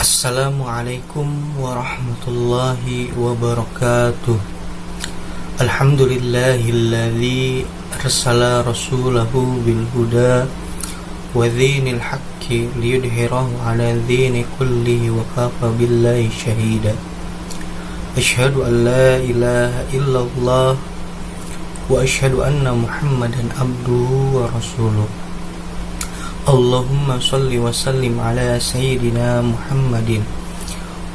Assalamualaikum warahmatullahi wabarakatuh. Alhamdulillahilladzi arsala rasulahu bil huda wa dhinil haqqi liyudhhirahu ala dhini kullihi wa kafa billahi shahida. Asyhadu an la ilaha illallah wa asyhadu anna Muhammadan abduhu wa rasuluh. Allahumma salli wa sallim ala sayyidina Muhammadin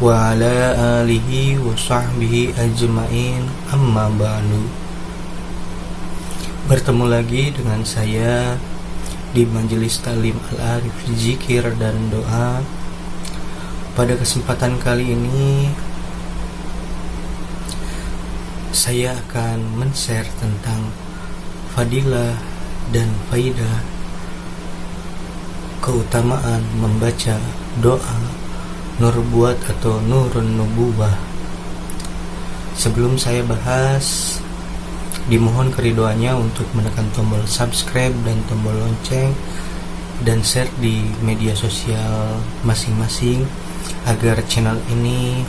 wa ala alihi wa sahbihi ajma'in, amma ba'du. Bertemu lagi dengan saya di Majelis Ta'lim Al-Arif Zikir dan Doa. Pada kesempatan kali ini saya akan men-share tentang fadilah dan faidah keutamaan membaca doa Nurbuat atau Nurun Nubuwah. Sebelum saya bahas, dimohon keridoannya untuk menekan tombol subscribe dan tombol lonceng dan share di media sosial masing-masing agar channel ini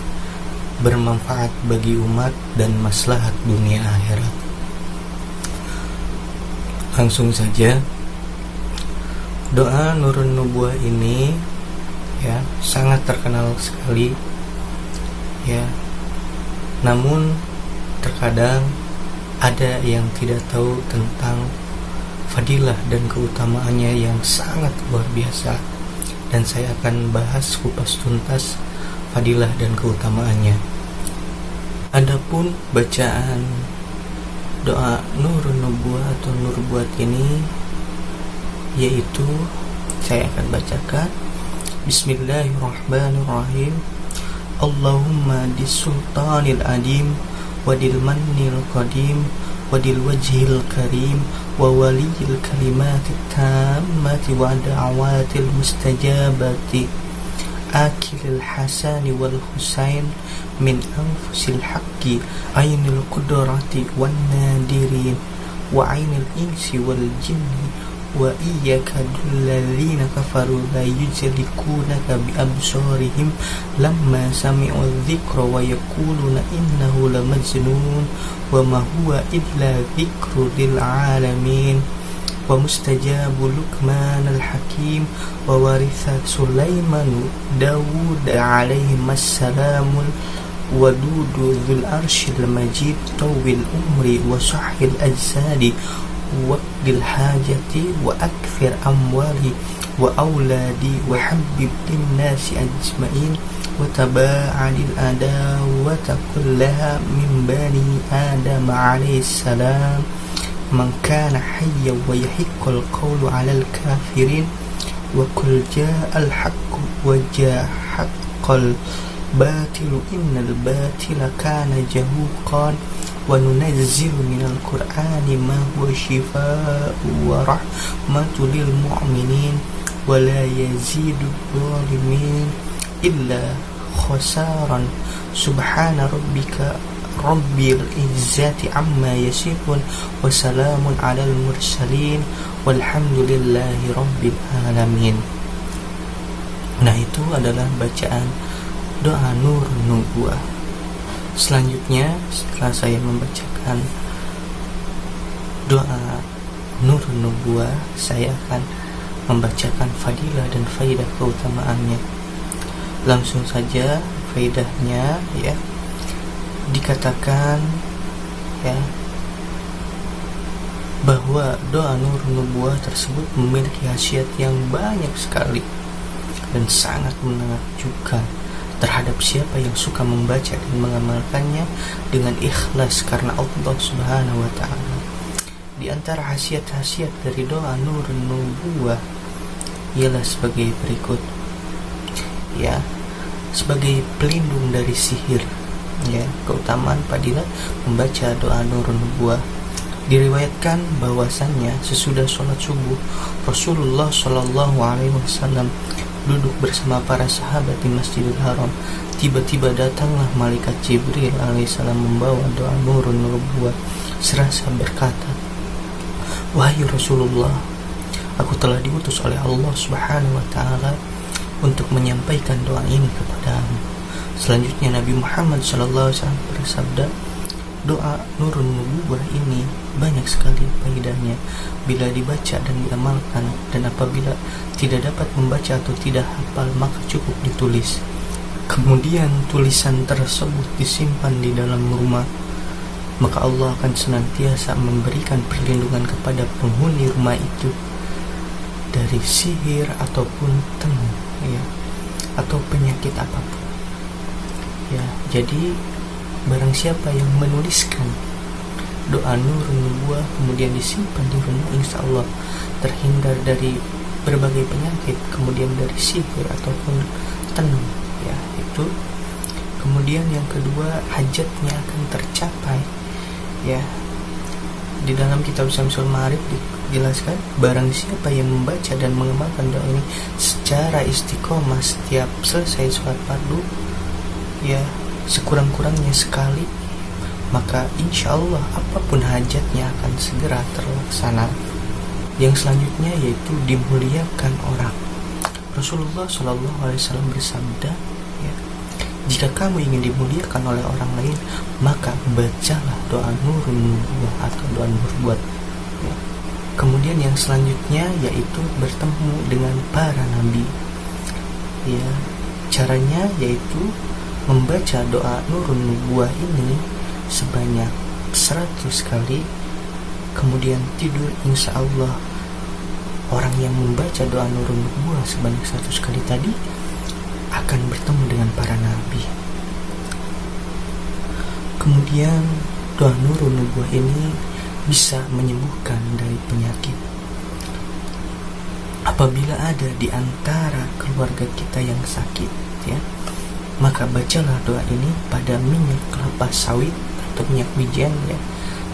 bermanfaat bagi umat dan maslahat dunia akhirat. Langsung saja, doa Nurun Nubuwah ini ya sangat terkenal sekali ya. Namun terkadang ada yang tidak tahu tentang fadilah dan keutamaannya yang sangat luar biasa, dan saya akan bahas kupas tuntas fadilah dan keutamaannya. Adapun bacaan doa Nurun Nubuwah atau Nurbuat ini, yaitu saya akan bacakan Bismillahirrahmanirrahim. Allahumma disultanil adim wadil mannil qadim wadil wajhil karim wa waliyil kalimatit tammati wa da'awatil mustajabati akilil hasani wal husain min anfusil haqqi ainil qudrati wan nadirin wa ainil insi wal jinni wa iyyaka dalladzina kafaru la yujlikunaka bi absarihim lamma sami'u dzikra wa yaquluna innahu lamajnun wa ma huwa illa dzikrun lil alamin wa mustajabu Luqman al-Hakim wa waritha Sulaiman Dawud alaihi assalam wadudu dzul arsyil majid tawil umri wa sahil ajsadi waqdil hajati wa akthir amwali wa auladi wa habib linnasi ajma'in wa taba'adil adawata kullaha min bani adam alaihi salam man kana hayya wa yahiqqul qawlu ala al-kafirin wa kul ja'al haqqu wa jahaqqal batilu innal batila kana jahuqan wa nunazzilu minal qur'ani ma huwa shifaa'un wa rahmatun lil mu'minin wa la yazidu dhalimin illa khasaran subhana rabbika rabbil izzati amma yasifun wa salamun alal mursalin walhamdulillahi rabbil alamin. Nah, itu adalah bacaan doa Nurun Nubuwah. Selanjutnya, setelah saya membacakan doa Nurun Nubuwah, saya akan membacakan fadilah dan faidah keutamaannya. Langsung saja faidahnya ya. Dikatakan ya bahwa doa Nurun Nubuwah tersebut memiliki khasiat yang banyak sekali dan sangat menakjubkan terhadap siapa yang suka membaca dan mengamalkannya dengan ikhlas karena Allah Subhanahu wa ta'ala. Di antara khasiat-khasiat dari doa Nurun Nubuwah ialah sebagai berikut ya, sebagai pelindung dari sihir ya. Keutamaan fadilah membaca doa Nurun Nubuwah. Diriwayatkan bahwasannya sesudah sholat subuh Rasulullah Shallallahu Alaihi Wasallam duduk bersama para sahabat di Masjidil Haram. Tiba-tiba datanglah malaikat Jibril alaihissalam membawa doa Nurun Nubuwah serasa berkata, "Wahai Rasulullah, aku telah diutus oleh Allah Subhanahu wa ta'ala untuk menyampaikan doa ini kepadamu. Selanjutnya Nabi Muhammad SAW bersabda, doa Nurun Nubuwah ini banyak sekali faedahnya bila dibaca dan diamalkan, dan apabila tidak dapat membaca atau tidak hafal maka cukup ditulis. Kemudian tulisan tersebut disimpan di dalam rumah, maka Allah akan senantiasa memberikan perlindungan kepada penghuni rumah itu dari sihir ataupun tenung, ya, atau penyakit apapun. Ya, jadi barang siapa yang menuliskan doa Nurun Nubuwah kemudian disimpan di rumah, insya Allah terhindar dari berbagai penyakit, kemudian dari sihir ataupun tenung, ya itu. Kemudian yang kedua, hajatnya akan tercapai, ya. Di dalam kitab Syamsul Ma'arif dijelaskan, barang siapa yang membaca dan mengamalkan doa ini secara istiqomah setiap selesai sholat fardu, ya sekurang-kurangnya sekali, maka insya Allah apapun hajatnya akan segera terlaksana. Yang selanjutnya yaitu dimuliakan orang. Rasulullah SAW bersabda, ya, jika kamu ingin dimuliakan oleh orang lain, maka bacalah doa Nurun Nubuwah atau doa nubuat. Ya. Kemudian yang selanjutnya yaitu bertemu dengan para nabi. Ya, caranya yaitu membaca doa Nurun Nubuwah ini sebanyak 100 kali, kemudian tidur. Insya Allah orang yang membaca doa Nurun Nubuwah sebanyak 100 kali tadi akan bertemu dengan para nabi. Kemudian doa Nurun Nubuwah ini bisa menyembuhkan dari penyakit. Apabila ada di antara keluarga kita yang sakit, ya, maka bacalah doa ini pada minyak kelapa sawit atau minyak wijen, ya,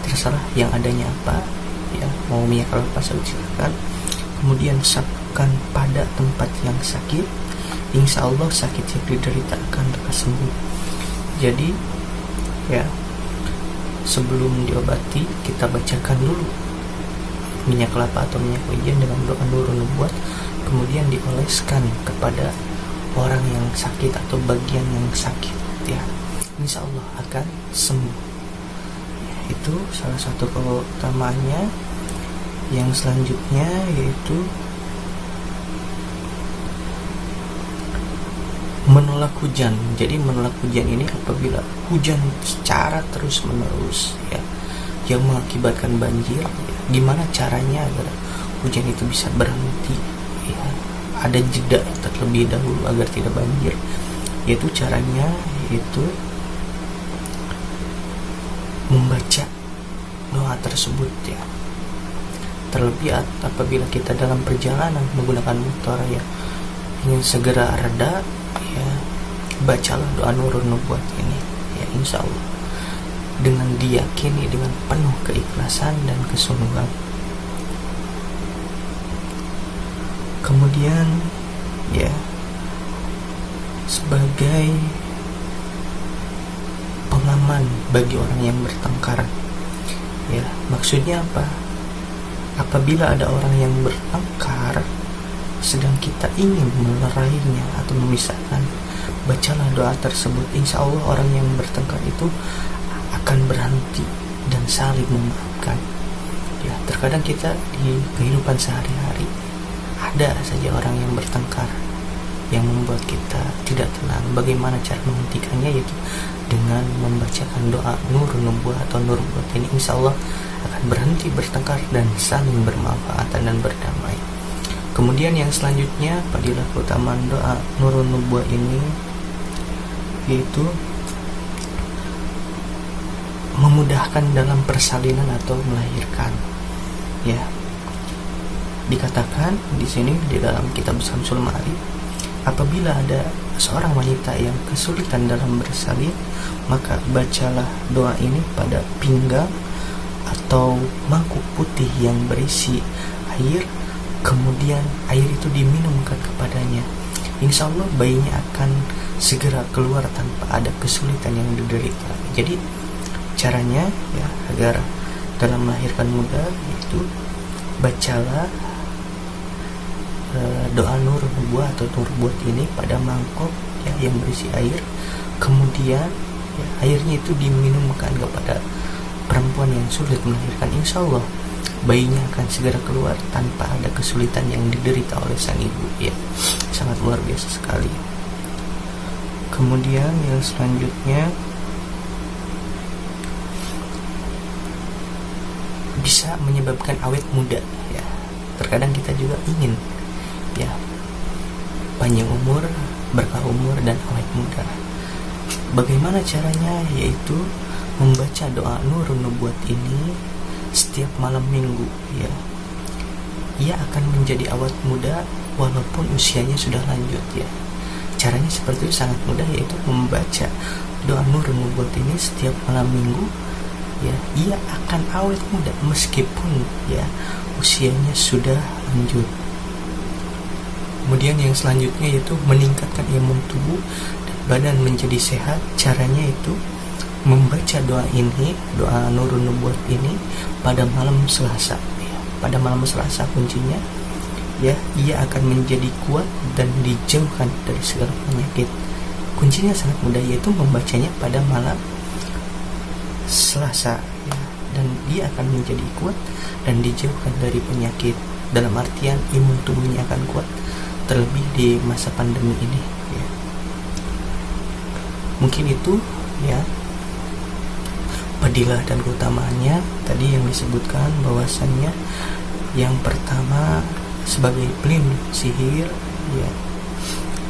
terserah yang adanya apa, ya, mau minyak kelapa sawit silakan. Kemudian sapkan pada tempat yang sakit, insya Allah sakit yang diderita akan lekas sembuh. Jadi, ya, sebelum diobati kita bacakan dulu minyak kelapa atau minyak wijen dengan doa Nurun Nubuwah, kemudian dioleskan kepada orang yang sakit atau bagian yang sakit, ya, insya Allah akan sembuh. Ya, itu salah satu keutamaannya. Yang selanjutnya yaitu menolak hujan. Jadi menolak hujan ini apabila hujan secara terus menerus, ya, yang mengakibatkan banjir, ya, gimana caranya agar hujan itu bisa berhenti, ya, ada jeda terlebih dahulu agar tidak banjir. Yaitu caranya yaitu membaca doa tersebut, ya. Terlebih apabila kita dalam perjalanan menggunakan motor, ya, ingin segera reda, ya, bacalah doa Nurun Nubuwah ini, ya, insya Allah dengan diyakini dengan penuh keikhlasan dan kesungguhan. Kemudian, ya, sebagai pengaman bagi orang yang bertengkar, ya, maksudnya apa? Apabila ada orang yang bertengkar sedang kita ingin melerainya atau memisahkan, bacalah doa tersebut, insya Allah orang yang bertengkar itu akan berhenti dan saling memaafkan. Ya, terkadang kita di kehidupan sehari-hari ada saja orang yang bertengkar yang membuat kita tidak tenang. Bagaimana cara menghentikannya? Yaitu dengan membacakan doa Nurun Nubuwah atau nubuat ini, insya Allah akan berhenti bertengkar dan saling bermanfaatan dan berdamai. Kemudian yang selanjutnya fadilah keutamaan doa Nurun Nubuwah ini yaitu memudahkan dalam persalinan atau melahirkan. Ya, dikatakan di sini di dalam kitab Syamsul Ma'arif, apabila ada seorang wanita yang kesulitan dalam bersalin, maka bacalah doa ini pada pinggang atau mangkuk putih yang berisi air, kemudian air itu diminumkan kepadanya. Insya Allah bayinya akan segera keluar tanpa ada kesulitan yang diderita. Jadi caranya, ya, agar dalam melahirkan mudah itu bacalah doa nur nubuah atau nur buat ini pada mangkok ya yang berisi air. Kemudian ya, airnya itu diminumkan kepada perempuan yang sulit melahirkan. Insya Allah bayinya akan segera keluar tanpa ada kesulitan yang diderita oleh sang ibu ya. Sangat luar biasa sekali. Kemudian yang selanjutnya bisa menyebabkan awet muda ya. Terkadang kita juga ingin ya panjang umur, berkah umur, dan awet muda. Bagaimana caranya? Yaitu membaca doa Nurun Nubuat ini setiap malam minggu ya. Ia akan menjadi awet muda walaupun usianya sudah lanjut ya. Caranya seperti itu, sangat mudah, yaitu membaca doa Nurun Nubuat ini setiap malam minggu ya. Ia akan awet muda meskipun ya usianya sudah lanjut. Kemudian yang selanjutnya yaitu meningkatkan imun tubuh dan badan menjadi sehat. Caranya itu membaca doa ini, doa Nurun Nubuat ini pada malam Selasa ya. Pada malam Selasa kuncinya ya, ia akan menjadi kuat dan dijauhkan dari segala penyakit. Kuncinya sangat mudah, yaitu membacanya pada malam Selasa ya. Dan dia akan menjadi kuat dan dijauhkan dari penyakit. Dalam artian imun tubuhnya akan kuat, terlebih di masa pandemi ini ya. Mungkin itu ya fadilah dan keutamaannya tadi yang disebutkan, bahwasannya yang pertama sebagai pelindung sihir ya,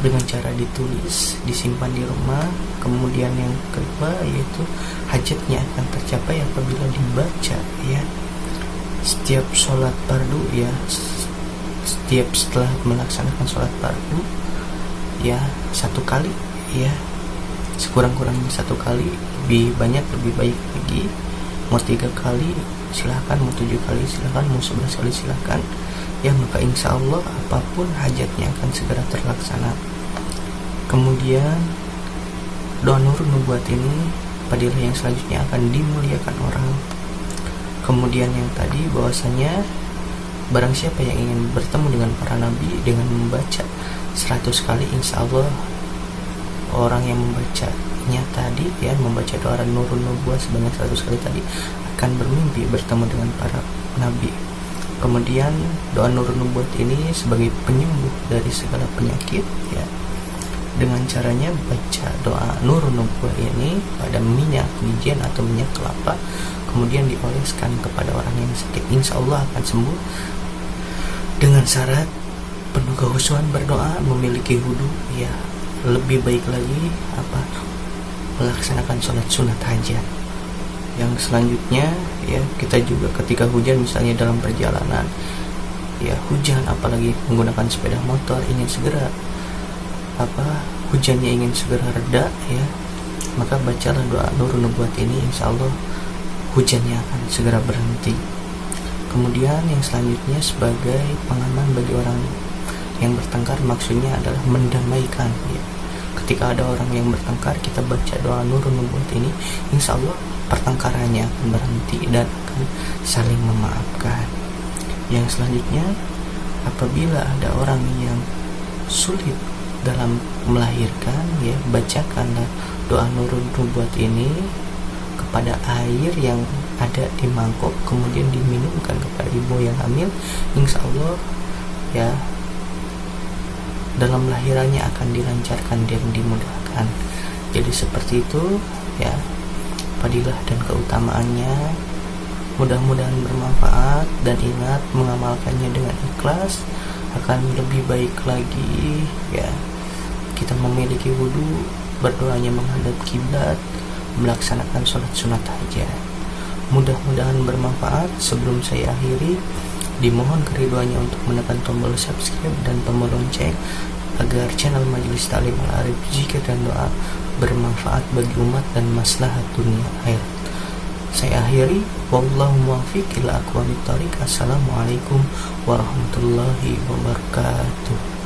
dengan cara ditulis, disimpan di rumah. Kemudian yang kedua yaitu hajatnya akan tercapai apabila dibaca ya setiap sholat fardu ya, setiap setelah melaksanakan sholat fardu ya, satu kali ya, sekurang-kurangnya satu kali. Lebih banyak lebih baik lagi, mau 3 kali silahkan, mau 7 kali silahkan, mau 11 kali silahkan ya. Maka insya Allah apapun hajatnya akan segera terlaksana. Kemudian doa Nurun Nubuat ini fadilah yang selanjutnya akan dimuliakan orang. Kemudian yang tadi bahwasanya barang siapa yang ingin bertemu dengan para nabi dengan membaca 100 kali, insya Allah orang yang membacanya tadi ya, membaca doa Nurun Nubuat sebanyak 100 kali tadi akan bermimpi bertemu dengan para nabi. Kemudian doa Nurun Nubuat ini sebagai penyembuh dari segala penyakit ya. Dengan caranya baca doa Nurun Nubuat ini pada minyak wijen atau minyak kelapa, kemudian dioleskan kepada orang yang sakit, insya Allah akan sembuh. Dengan syarat penuh kehusuan berdoa, memiliki wudu ya. Lebih baik lagi melaksanakan sholat sunat hajat. Yang selanjutnya ya, kita juga ketika hujan, misalnya dalam perjalanan ya, hujan apalagi menggunakan sepeda motor, ingin segera hujannya ingin segera reda ya, maka bacalah doa Nurun Nubuat ini, insya Allah hujannya akan segera berhenti. Kemudian yang selanjutnya sebagai pengaman bagi orang yang bertengkar, maksudnya adalah mendamaikan ya. Ketika ada orang yang bertengkar, kita baca doa Nurun Nubuat ini, insya Allah pertengkarannya akan berhenti dan akan saling memaafkan. Yang selanjutnya, apabila ada orang yang sulit dalam melahirkan ya, bacakanlah doa Nurun Nubuat ini kepada air yang ada di mangkok, kemudian diminumkan kepada ibu yang hamil. Insya Allah ya, dalam lahirannya akan dilancarkan dan dimudahkan. Jadi seperti itu ya fadilah dan keutamaannya. Mudah-mudahan bermanfaat, dan ingat mengamalkannya dengan ikhlas akan lebih baik lagi ya. Kita memiliki wudu, berdoanya menghadap kiblat, melaksanakan sholat sunat hajat. Mudah-mudahan bermanfaat. Sebelum saya akhiri, dimohon keriduannya untuk menekan tombol subscribe dan tombol lonceng agar channel Majelis Ta'lim Al-Arif Zikir dan Doa bermanfaat bagi umat dan maslahat dunia akhirat. Saya akhiri, wallahu muwaffiq ila aqwamit thoriq. Assalamualaikum warahmatullahi wabarakatuh.